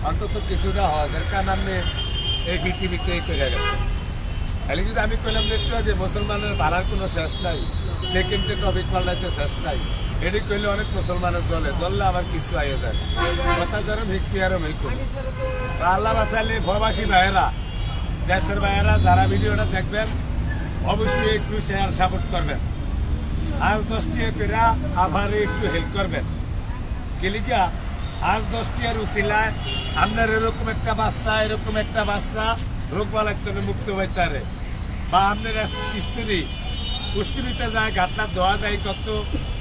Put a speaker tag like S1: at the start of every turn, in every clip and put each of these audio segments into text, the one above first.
S1: অন্তত কিছুটা হজের কারণ আপনি এই পৃথিবীতে করে গেছেন। তাহলে যদি আমি কইলাম দেখতে যে মুসলমানের ভাড়ার কোনো শেষ নাই, সেকেন্ডে টপিক পাল্টাইতে শেষ নাই, এটি কইলে অনেক মুসলমানের জ্বললে আমার কিছু আইয়ে যায় কথা যেরম হিকসি আরম হিকুম। আল্লাহ বাসালে প্রবাসী ভাইয়েরা, দেশের ভাইয়েরা যারা ভিডিওটা দেখবেন অবশ্যই একটু শেয়ার সাপোর্ট করবেন। আজ 10টি পেরা আবার একটু হেল্প করবেন। কেলিকা আজ 10টির উচিলায় আপনার এরকম একটা বাচ্চা রোগবালার থেকে মুক্ত হইতে পারে, বা আপনার স্ত্রী পুষ্করিতে যায় ঘাটলা ধোয়া দেয় কত,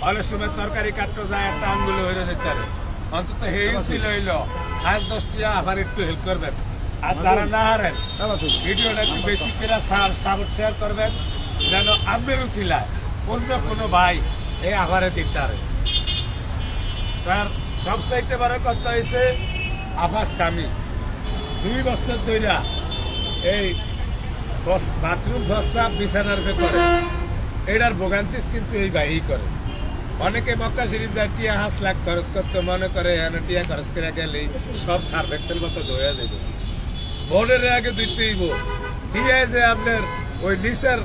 S1: অনেক সময় তরকারি কাটতে যায় একটা আঙ্গুলে হয়ে যেতে পারে। অন্তত হেই ছিল হইল আজ 10টি আবার একটু হেল্প করবেন। আর যারা না হারেন ভিডিওটা একটু বেশি করে সাপোর্ট শেয়ার করবেন, যেন আপনার উচিলায় অন্য কোনো ভাই এই আবারে দিতে পারে। তার সবচাইতে বড় কথা হয়েছে আবার স্বামী 2 বছর ধরে এই বাথরুম প্রস্রাব বিছানার ভেতরে এটার ভোগান্তি কিন্তু এই ভাই করে। অনেকে মক্কা শরীফ যায় টিয়া 5 লাখ খরচ করতে মনে করে টিয়া খরচ করে গেলেই সব সার্ভেক্সের মতো ধোয়া দেবে। বোনের আগে দিতেইব টিয়া যে আপনার ওই নিচের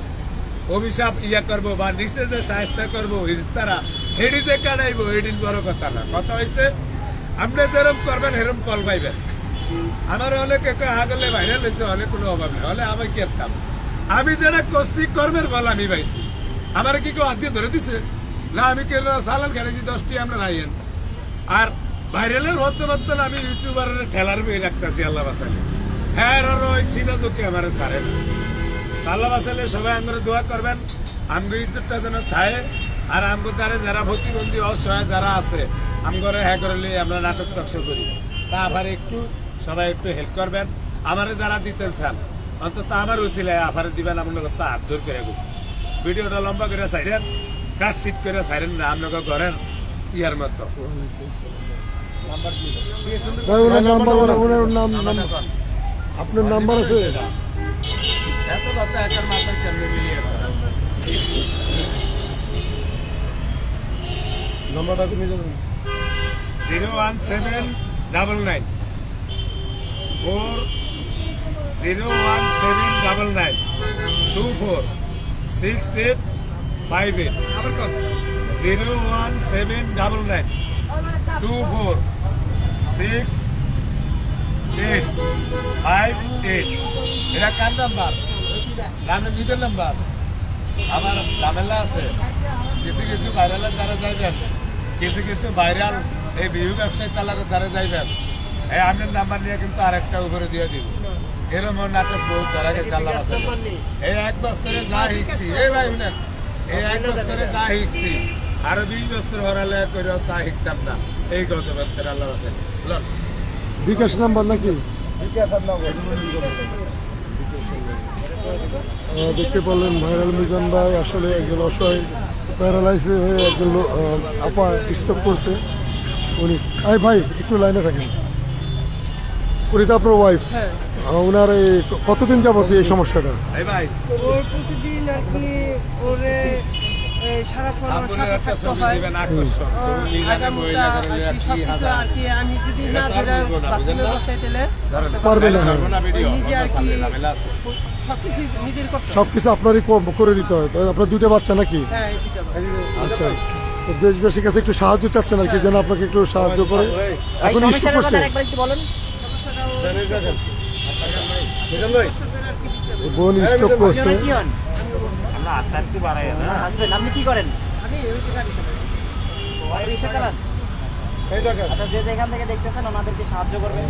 S1: অভিশাপ করবো বা নিচে যে চেষ্টা করবো তারা হেডিতে কাটাইবো, এদিন বড় কথা না। কথা হয়েছে আপনি যেরম করবেন সেরম কল পাইবেন। আমার অনেকে আগলে বাইরে লেছে, অনেক কোনো অভাব নেই, হলে আমি কি করতাম? আমি যেটা করছি কর্মের বল আমি পাইছি। আমার কি কেউ আত্মীয় ধরে দিছে না? আমি কেন সালান খেলেছি 10টি আমরা রাইয়েন। আর ভাইরালের বর্তমান আমি ইউটিউবারের ঠেলার বই রাখতেছি আল্লাহ বাসালে। হ্যাঁ ওই সিনা দুঃখে আমার সারেন আল্লাহ বাসালে সবাই আমরা দোয়া করবেন আমগো ইজ্জতটা যেন থাকে। আর আমগো দ্বারে যারা প্রতিবন্ধী অসহায় যারা আছে আমগরে হ্যাঁ করলে আমরা নাটক টকশো করি, তা আবার একটু সবাই একটু হেল্প করবেন। আমারে যারা দিতেন চান অন্তত আমার উচিলায় আবার দিবেন। আপনার কথা হাত জোর করে গেছি। ভিডিওটা লম্বা করে চাইরেন, কাট সিট করে চাইরেন না আপনাকে ঘরের ইয়ার মতো।
S2: আপনার নাম্বার আছে?
S1: এত কথা একার মাথায় কেমনি মিলিয়ে
S2: নাম্বারটা আপনি জানেন?
S1: 01799 01799 246858 01799 246858 এটা কার নাম্বার? রামের নিজের নাম্বার। আমার ঝামেলা আছে, কিছু ভাইরালের দ্বারা যাইবেন, কিছু ভাইরাল এই বিহু ব্যবসায়ী তালাকের দ্বারা যাইবেন। এই আপনার নাম্বার নিয়ে কিন্তু আরেকটা উপরে দিয়ে দিব। এরকম নাটক বহুত ধরা গেছে আল্লাহ আছে। এই 1 বছরে যা শিখছি, এই ভাই শুনেন, এই 1 বছরে যা শিখছি আরো 20 বছর হরালে করেও তা শিখতাম না। এই গত বছর আল্লাহ আছে।
S2: বিকাশ নাম্বার নাকি? দেখতে পারলেন ভাইরাল মিজান ভাই আসলে একজন অসহায় প্যারালাইজ হয়ে একজন আপা স্টপ করছে। উনি ভাই একটু লাইনে থাকেন। উনি তো আপনার ওয়াইফ?
S3: হ্যাঁ।
S2: ওনার এই কতদিন যাবত এই সমস্যাটা?
S1: ভাই
S3: ওর প্রতিদিন আর কি ওরে সারাক্ষণ ওর সাথে থাকতে হয়। আগামীটা আর কি সবকিছু আর কি আমি যদি না ধরে বাথরুমে বসাই দিলে
S2: পারবে না।
S3: নিজে আর কি সবকিছু নিজের করতে হয়।
S2: সবকিছু আপনারই করে দিতে হয়। আপনার 2টা বাচ্চা নাকি?
S3: হ্যাঁ, এই দুটো বাচ্চা।
S2: আচ্ছা, তো দেশবাসীর কাছে একটু সাহায্য চাচ্ছেন আর কি, যেন আপনাকে একটু সাহায্য করে। এখন স্টপ করছে, বোন স্টপ করছে।
S4: আপনি কি করেন?
S3: আমি ওই যে গাড়ি চালাই।
S4: রিক্সা চালান? আচ্ছা, যে যেখান থেকে দেখতেছেন ওনাদেরকে সাহায্য করবেন।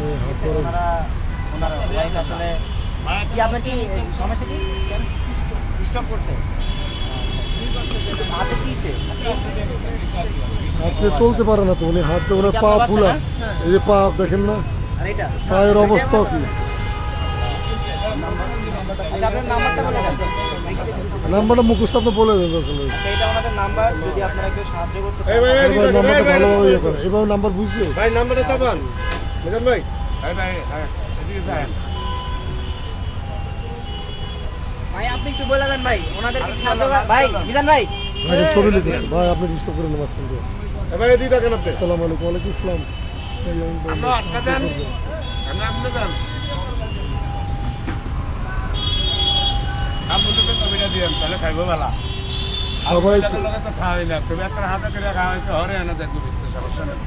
S4: ওনার লাইফ আসলে কি আপনার কি সমস্যা কি স্টপ করছে? হাতে কিছে?
S2: আপনি চলতে পারে না তো, উনি হাত দিয়ে ওনার পা ফুলা, এই যে পা দেখেন না,
S4: আর এটা
S2: পায়ের অবস্থা কি?
S4: আচ্ছা, আপনার নাম্বারটা বলে দেন।
S2: নাম্বারটা মুখস্থ আপনি বলে দেন।
S4: আচ্ছা, এটা আমাদের নাম্বার, যদি আপনারা কেউ সাহায্য করতে চান
S2: নাম্বারটা ভালোভাবে ইয়ে করে, এভাবে নাম্বার বুঝবে।
S5: ভাই নাম্বারটা চাপান মিজান ভাই।
S1: ভাই এদিকে যান।
S4: ভাই আপনি একটু বলে দেন ভাই ওনাদেরকে সাহায্য ভাই মিজান ভাই।
S2: ভাই ছবি লিখে ভাই, আপনি ডিস্টার্ব করেন না মাঝখান দিয়ে।
S5: ভাই এদিকে দেখেন আপনি।
S2: আসসালামু আলাইকুম। ওয়ালাইকুম আসসালাম।
S1: আমরা আটকা দেন। আপনি দেন আমগুলো কবিটা দিয়েন তাহলে খাইবো ভালো
S2: সবাই
S1: লগে তো খাওয়াই না তবে একটা হাতে করে খাওয়াইতে হরে এনে দেখবো সমস্যা নেই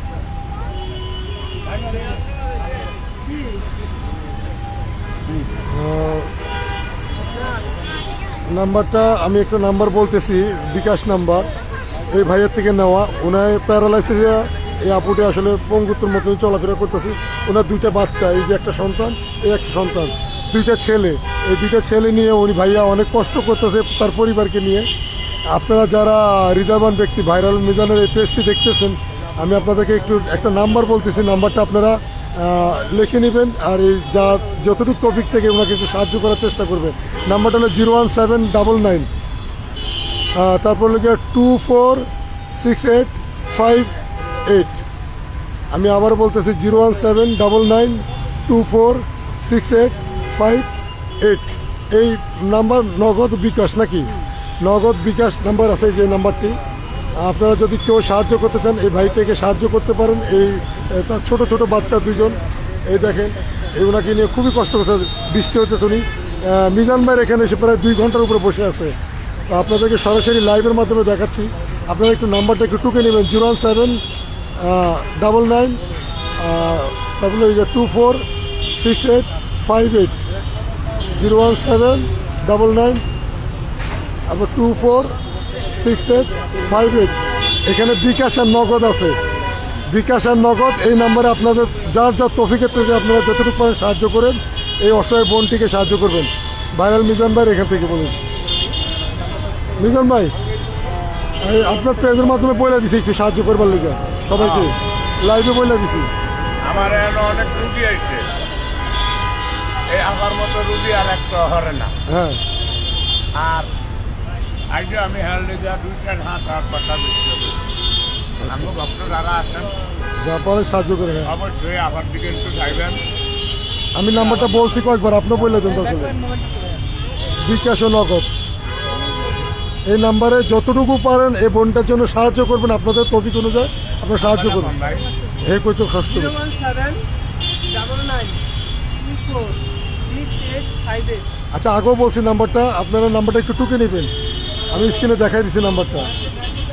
S2: নাম্বারটা আমি একটা নাম্বার বলতেছি, বিকাশ নাম্বার, এই ভাইয়ের থেকে নেওয়া। ওনার প্যারালাইসিস, এই আপুটি আসলে পঙ্গুত্বর মতন চলাফেরা করতেছি। ওনার দুইটা বাচ্চা, এই যে একটা সন্তান, এই একটা সন্তান, দুইটা ছেলে। এই দুইটা ছেলে নিয়ে উনি ভাইয়া অনেক কষ্ট করতেছে তার পরিবারকে নিয়ে। আপনারা যারা রিজার্ভান ব্যক্তি ভাইরাল মিজানের এই পেজটি দেখতেছেন, আমি আপনাদেরকে একটু একটা নাম্বার বলতেছি, নাম্বারটা আপনারা লিখে নেবেন। আর এই যা যতটুকু টপিক থেকে ওনাকে একটু সাহায্য করার চেষ্টা করবেন। নাম্বারটা হলো 01799, তারপর হলো 246858। আমি আবার বলতেছি 01799246858। এই নাম্বার নগদ বিকাশ নাকি? নগদ বিকাশ নাম্বার আছে যে নাম্বারটি। আপনারা যদি কেউ সাহায্য করতে চান এই ভাইটাকে সাহায্য করতে পারেন। এই তার ছোট ছোট বাচ্চা দুজন, এই দেখেন, এই ওনাকে নিয়ে খুবই কষ্ট করছে, বৃষ্টি হচ্ছে। উনি মিজান ভাইয়ের এখানে এসে প্রায় 2 ঘন্টার উপরে বসে আছে। তো আপনাদেরকে সরাসরি লাইভের মাধ্যমে দেখাচ্ছি। আপনারা একটু নাম্বারটা একটু টুকে নেবেন, 01799 তারপরে 246858, 01799 আবার 246858। এখানে বিকাশ আর নগদ আছে, বিকাশ আর নগদ। এই নাম্বারে আপনাদের যার যার তৌফিকের থেকে আপনারা যতটুকু পারেন সাহায্য করেন, এই অসহায় বোনটিকে সাহায্য করবেন। ভাইরাল মিজান ভাই এখান থেকে বলুন। মিজান ভাই, এই আপনার পেজের মাধ্যমে বলে দিছি একটু সাহায্য করবার লিগে সবাইকে, লাইভে বলে দিছি।
S1: আমার এখানে অনেক রুগী আছে, এই আমার মতো রুগী আর একটা হরে না।
S2: হ্যাঁ,
S1: আর আজকে আমি হেলদি যা 2-4 হাত পাতা দিচ্ছি। আমি ভক্ত যারা আছেন
S2: যা পারেন সাহায্য করে। হ্যাঁ,
S1: অবশ্যই আমার দিকে একটু চাইবেন।
S2: আমি নাম্বারটা বলছি কয়েকবার, আপনি বলে দেন দরকার হলে। বিকাশ ও নগদ, এই নাম্বারে যতটুকু পারেন এই বোনটার জন্য সাহায্য করবেন। আপনাদের তৌফিক অনুযায়ী আপনারা সাহায্য করবেন।
S1: ভাই
S2: হে কই তো খরচ করবেন।
S3: 01799246858।
S2: আচ্ছা, আগেও বলছি নাম্বারটা, আপনারা নাম্বারটা একটু টুকে নেবেন। আমি স্ক্রিনে দেখাই দিচ্ছি নাম্বারটা।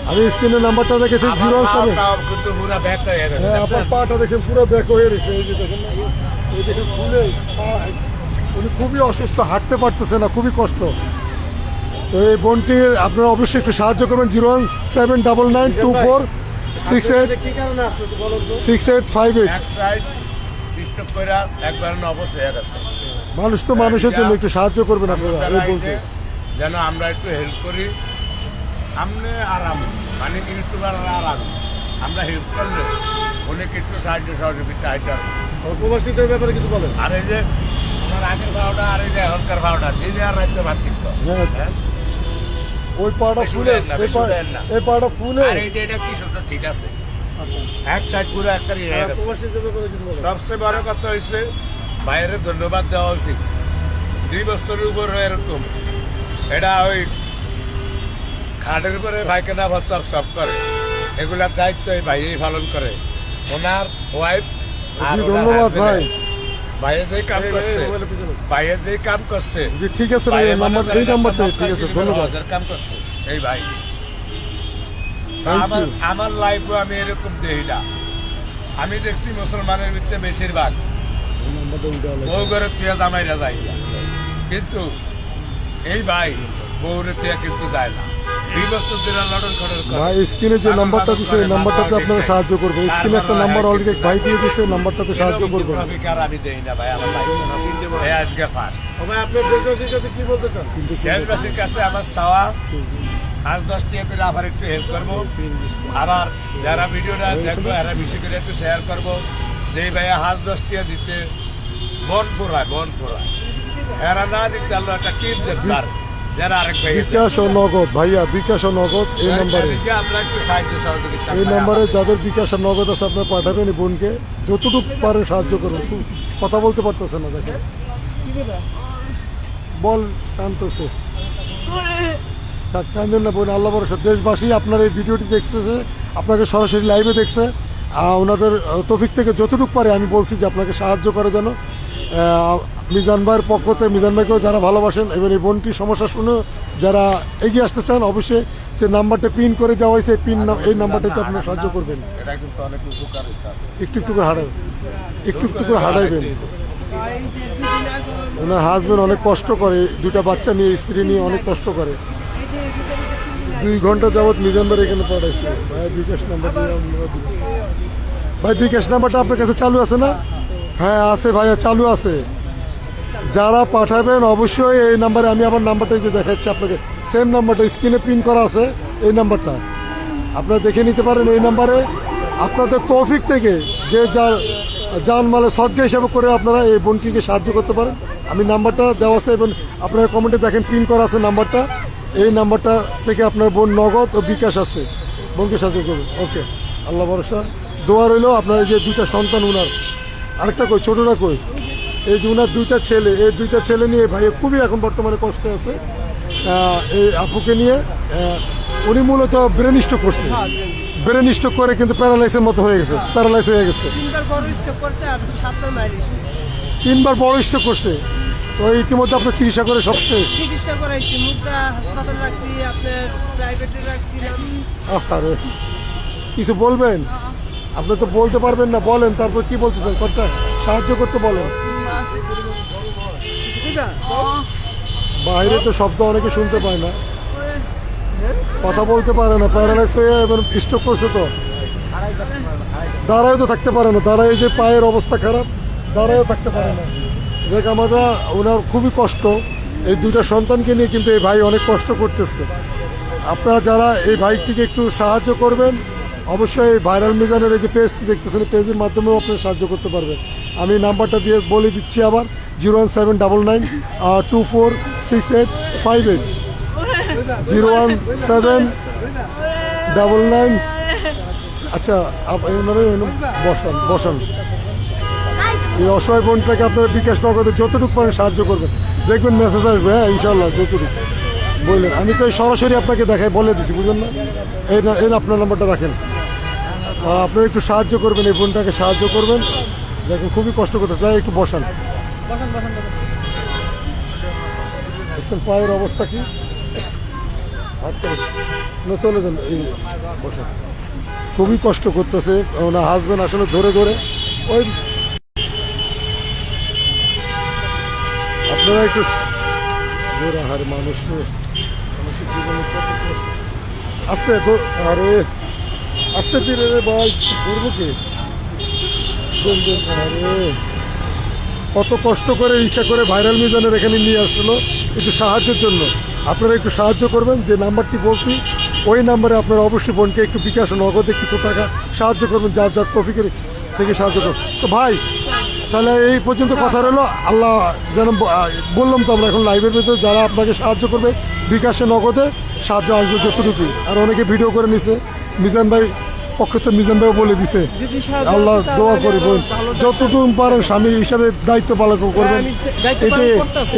S2: আমি স্ক্রিনে নাম্বারটা দেখেছি 017।
S1: কিন্তু পুরো ব্যাগ হয়ে গেছে।
S2: হ্যাঁ, আপনার পাটা দেখেন পুরো ব্যাক হয়ে গেছে। এই যে দেখেন, এই দেখেন ফুলে পা, উনি খুবই অসুস্থ, হাঁটতে পারতেছে না, খুবই কষ্ট। তো এই বোনটির আপনারা অবশ্যই একটু সাহায্য করবেন। 01799246858।
S5: কি কারণে আসলো একটু বলুন তো?
S1: এক সাইড ডিস্টার্ব করে একবার অবশ হয়ে গেছে।
S2: মানুষ তো মানুষের জন্য একটু সাহায্য করবেন আপনারা এই বোনকে।
S1: যেন আমরা একটু হেল্প করি। আমনে আর আমি মানে ইউটিউবার আর আমি, আমরা হেল্প করলে অনেক কিছু সাহায্য সহযোগিতা আছে।
S5: প্রবাসীদের ব্যাপারে কিছু বলেন।
S1: আর এই যে আমার আগের ভাওটা আর এই যে এখনকার ভাওটা, এই যে আর রাজ্যে ভাত কিনতো।
S2: হ্যাঁ, ওই পাটা
S1: বেশি
S2: ফুলে,
S1: দেন না, বেশি দেন না।
S2: এই পাটা ফুলে।
S1: আর এই যে এটা কি সুন্দর, ঠিক আছে, এক সাইড পুরো একটা ইয়ে হয়ে গেছে।
S5: প্রবাসীদের ব্যাপারে কিছু বলেন।
S1: সবচেয়ে বড় কথা হয়েছে বাইরে ধন্যবাদ দেওয়া উচিত। 2 বছরের উপর এরকম এটা ওই খাটের উপরে পায়খানা প্রস্রাব সব করে, এগুলার দায়িত্ব এই ভাই পালন করে। ওনার ওয়াইফ আর
S2: জি,
S1: ওনার
S2: ধন্যবাদ ভাই।
S1: husband-এর। ভাইয়ে যে কাম করছে, ভাইয়ে যে কাম করছে,
S2: জি, ঠিক আছে ভাই,
S1: ভাইয়ে
S2: নাম্বার,
S1: মনে
S2: এই
S1: করেন
S2: নাম্বারটা
S1: একটা
S2: ঠিক আছে,
S1: মক্কা
S2: ধন্যবাদ।
S1: শরীফের কাম করছে এই ভাই।
S2: Thank you.
S1: আমার লাইফও আমি এরকম দেখি না। আমি দেখছি মুসলমানের ভিতরে বেশিরভাগ বউ ঘরে থিয়া জামাইরা যায়, কিন্তু এই ভাই বউরে থিয়া কিন্তু যায় না। 2 বছর ধরে লড়ন খড়ন করে।
S2: ভাই স্ক্রিনে যে নাম্বারটা দিচ্ছে এই নাম্বারটাতে আপনারা সাহায্য করবেন। স্ক্রিনে একটা নাম্বার অলরেডি ভাই দিয়ে দিচ্ছে, নাম্বারটাতে সাহায্য করবেন।
S1: অধিকার আমি দেই না ভাই, আমার লাইফ এই আজকে ফার্স্ট।
S5: ভাই আপনার দেশবাসীর কাছে কি বলতে চান?
S1: দেশবাসীর কাছে আমার চাওয়া 5-10 টাকা করে আবার একটু হেল্প করবো। আবার যারা ভিডিওটা দেখবো এরা বেশি করে একটু শেয়ার করবো। যেই ভাইয়া 5-10 টাকা দিতে মন ফুরায়, মন ফুরায়, এরা না দিতে আল্লাহ একটা টিপ দেন যারা আরেক ভাই
S2: বিকাশ ও নগদ, ভাইয়া বিকাশ ও নগদ এই নাম্বারে,
S1: আমরা একটু সাহায্য সহযোগিতা
S2: এই
S1: চাই
S2: নাম্বারে
S1: আমাদের।
S2: যাদের বিকাশ আর নগদ আছে আপনারা পাঠাবেন। এই বোনকে যতটুকু পারেন সাহায্য করবেন। খুব কথা বলতে পারতেছে না, দেখেন বল কানতেছে। কান্দেন না বোন, আল্লাহ ভরসা। দেশবাসী আপনার এই ভিডিওটি দেখতেছে, আপনাকে সরাসরি লাইভে দেখছে। ওনাদের তৌফিক থেকে যতটুকু পারে আমি বলছি যে আপনাকে সাহায্য করে যেন মিজান ভাইয়ের পক্ষ থেকে মিজান ভাইকেও যারা ভালোবাসেন এবং এই বোনটির সমস্যা শুনে যারা এগিয়ে আসতে চান অবশ্যই যে নাম্বারটা পিন করে দেওয়া হয়েছে এই নাম্বারটাতে আপনারা সাহায্য করবেন।
S1: এটা কিন্তু অনেক উপকারী কাজ।
S2: একটু একটু করে হাঁটাইবেন।
S3: এই যে দুদিন আগে
S2: ওনার হাজবেন্ড অনেক কষ্ট করে, দুটা বাচ্চা নিয়ে স্ত্রী নিয়ে অনেক কষ্ট করে।
S3: এই যে ভিতরে 3 দিন
S2: 2 ঘন্টা যাবৎ মিজান ভাই এখানে পাঠাইছে। ভাই বিকাশ নাম্বার দিয়ে আমরা দিব। ভাই বিকাশ নাম্বারটা আপনার কাছে চালু আছে না? হ্যাঁ আছে ভাইয়া, চালু আছে। যারা পাঠাবেন অবশ্যই এই নাম্বারে, আমি আবার নাম্বারটা যে দেখাচ্ছি আপনাকে, সেম নাম্বারটা স্ক্রিনে প্রিন্ট করা আছে, এই নাম্বারটা আপনারা দেখে নিতে পারেন। এই নাম্বারে আপনাদের তৌফিক থেকে যে যার জানমালে সদকা হিসাবে করে আপনারা এই বোনটিকে সাহায্য করতে পারেন। আমি নাম্বারটা দেওয়া আছে এবং আপনারা কমেন্টে দেখেন প্রিন্ট করা আছে নাম্বারটা। এই নাম্বারটা থেকে আপনার বোন নগদ ও বিকাশ আছে, বোনকে সাহায্য করবেন। ওকে, আল্লাহ ভরসা, দোয়া রইল। আপনার এই যে 2টা সন্তান, উনার আরেকটা কই, ছোটরা কই, এই যে উনার 2টা ছেলে, এই 2টা ছেলে নিয়ে ভাই খুবই এখন বর্তমানে কষ্টে আছে। এই আপুকে নিয়ে উনি মূলত ব্রেন স্ট্রোক করছে, ব্রেন স্ট্রোক করে কিন্তু প্যারালাইসের মতো হয়ে গেছে, প্যারালাইস হয়ে গেছে।
S3: 3বার বড় স্ট্রোক করছে আর 7বার মারিছে।
S2: 3বার বড় স্ট্রোক করছে। তো ইতিমধ্যে আপনার চিকিৎসা করে সব শেষ।
S3: চিকিৎসা করাইছি, মুগদা হাসপাতাল রাখছি, আপনার প্রাইভেটে রাখছিলাম।
S2: আরে কিছু বলবেন? আপনি তো বলতে পারবেন না, বলেন। তারপর কি বলতে চান? কতটা সাহায্য করতে বলেন।
S3: দিবা
S2: বাইরে তো শব্দ অনেকে শুনতে পায় না, কথা বলতে পারে না, প্যারালাইজ হয়ে এবার স্ট্রোক করছে। তো দাঁড়ায় তো থাকতে পারে না, দাঁড়ায় যে পায়ের অবস্থা খারাপ, দাঁড়ায়ও থাকতে পারে না। দেখ আমরা ওনার খুবই কষ্ট, এই 2টা সন্তানকে নিয়ে কিন্তু এই ভাই অনেক কষ্ট করতেছে। আপনারা যারা এই ভাইটিকে একটু সাহায্য করবেন, অবশ্যই ভাইরাল মিজানের এই যে পেজটি দেখতেছেন, পেজের মাধ্যমেও আপনারা সাহায্য করতে পারবেন। আমি নাম্বারটা দিয়ে বলে দিচ্ছি আবার, 01799246858, 01799। আচ্ছা বসান। এই অসহায় বোনটাকে আপনারা বিকাশ নগদে যতটুকু পারেন সাহায্য করবেন। দেখবেন মেসেজ আসবে, হ্যাঁ ইনশাল্লাহ যতটুকু বললেন। আমি তো এই সরাসরি আপনাকে দেখাই বলে দিচ্ছি, বুঝলেন না? এই আপনার নাম্বারটা রাখেন, আপনারা একটু সাহায্য করবেন, এই বোনটাকে সাহায্য করবেন। দেখুন খুবই কষ্ট করতে, তাই একটু বসান। দেখছেন পায়ের অবস্থা কি? চলে যান, এই বসান। খুবই কষ্ট করতেছে ওনার হাজবেন্ড, আসলে ধরে ওই আপনারা একটু হারে মানুষের জীবনে কত কষ্ট। আস্তে আরে আস্তে ধীরে রে ভাই, করবো কি? আরে কত কষ্ট করে ইচ্ছা করে ভাইরাল মিজানের এখানে নিয়ে আসলো একটু সাহায্যের জন্য। আপনারা একটু সাহায্য করবেন, যে নাম্বারটি বলছি ওই নাম্বারে আপনারা অবশ্যই বোনকে একটু বিকাশ নগদে কিছু টাকা সাহায্য করবেন, যার তৌফিকের থেকে সাহায্য করবেন। তো ভাই তাহলে এই পর্যন্ত কথা রইলো। আল্লাহ যেন বললাম তো আমরা এখন লাইভের ভিতরে যারা আপনাকে সাহায্য করবে বিকাশে নগদে সাহায্য আসবে যতটুকু। আর অনেকে ভিডিও করে নিছে, মিজান ভাই পক্ষ থেকে মিজান ভাইও বলে দিছে। আল্লাহ দোয়া করবেন যতটুকু পারেন স্বামী হিসাবে দায়িত্ব পালন করবেন।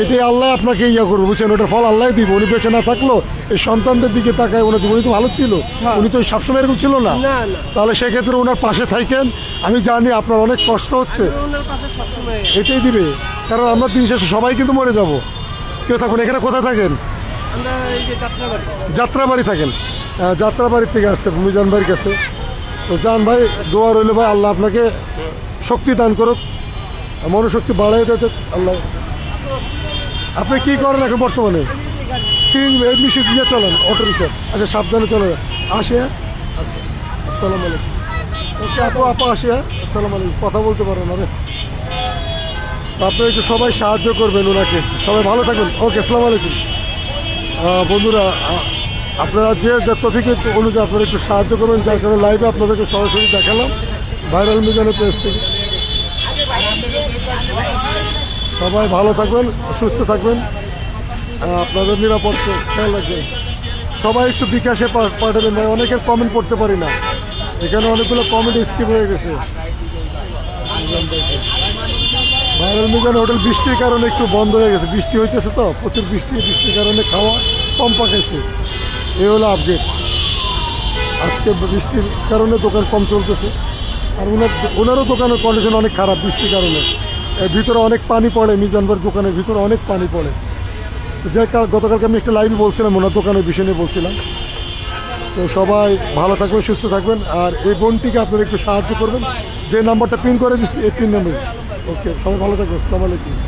S2: এটাই আল্লাহ আপনাকে ইয়া করবো, বুঝছেন? ওটার ফল আল্লাহ দিব। উনি বেঁচে না থাকলো এই সন্তানদের দিকে তাকায় উনি তো ভালো ছিল, উনি তো সবসময় এরকম ছিল না। তাহলে সেক্ষেত্রে ওনার পাশে থাকেন। আমি জানি আপনার অনেক কষ্ট হচ্ছে, এটাই দিবে। কারণ আমরা দিন শেষে সবাই কিন্তু মরে যাব, কেউ থাকুন। এখানে কোথায় থাকেন? যাত্রাবাড়ি থাকেন। যাত্রাবাড়ির থেকে আসছে মিজান ভাইয়ের কাছে। তো জান ভাই, দোয়া রইল ভাই, আল্লাহ আপনাকে শক্তি দান করুক, মনোশক্তি বাড়াই দিতে আল্লাহ। আপনি কি করেন এখন বর্তমানে? মিশিয়ে দিয়ে চলেন অটো রিক্সা। আচ্ছা সাবধানে চলে যান। আসে, আচ্ছা আসসালামু আলাইকুম। ওকে আপা আসে, আসসালামু আলাইকুম। কথা বলতে পারেন আরে। আপনারা একটু সবাই সাহায্য করবেন ওনাকে, সবাই ভালো থাকুন। ওকে আসসালামু আলাইকুম। বন্ধুরা আপনারা যে তৌফিক অনুযায়ী আপনারা একটু সাহায্য করবেন, যার কারণে লাইভে আপনাদেরকে সরাসরি দেখালাম ভাইরাল মিজানের পেজ থেকে। সবাই ভালো থাকবেন, সুস্থ থাকবেন, আপনাদের নিরাপদ খেয়াল রাখবেন। সবাই একটু বিকাশে পাঠাবেন ভাই, অনেকের কমেন্ট পড়তে পারি না, এখানে অনেকগুলো কমেন্ট স্কিপ হয়ে গেছে। ভাইরাল মিজান হোটেল বৃষ্টির কারণে একটু বন্ধ হয়ে গেছে, বৃষ্টি হইতেছে তো প্রচুর বৃষ্টির কারণে খাওয়া কম পাকাইছে। এই হলো আপডেট। আজকে বৃষ্টির কারণে দোকান কম চলতেছে। আর ওনারও দোকানের কন্ডিশন অনেক খারাপ বৃষ্টির কারণে। এর ভিতরে অনেক পানি পড়ে, মিজান ভাইয়ের দোকানের ভিতরে অনেক পানি পড়ে। যে গতকালকে আমি একটা লাইভে বলছিলাম, ওনার দোকানের বিষয় নিয়ে বলছিলাম। তো সবাই ভালো থাকবেন, সুস্থ থাকবেন। আর এই বোনটিকে আপনারা একটু সাহায্য করবেন, যে নাম্বারটা পিন করে দিচ্ছি এই পিন নাম্বার। ওকে, সবাই ভালো থাকবেন। আসসালামু আলাইকুম।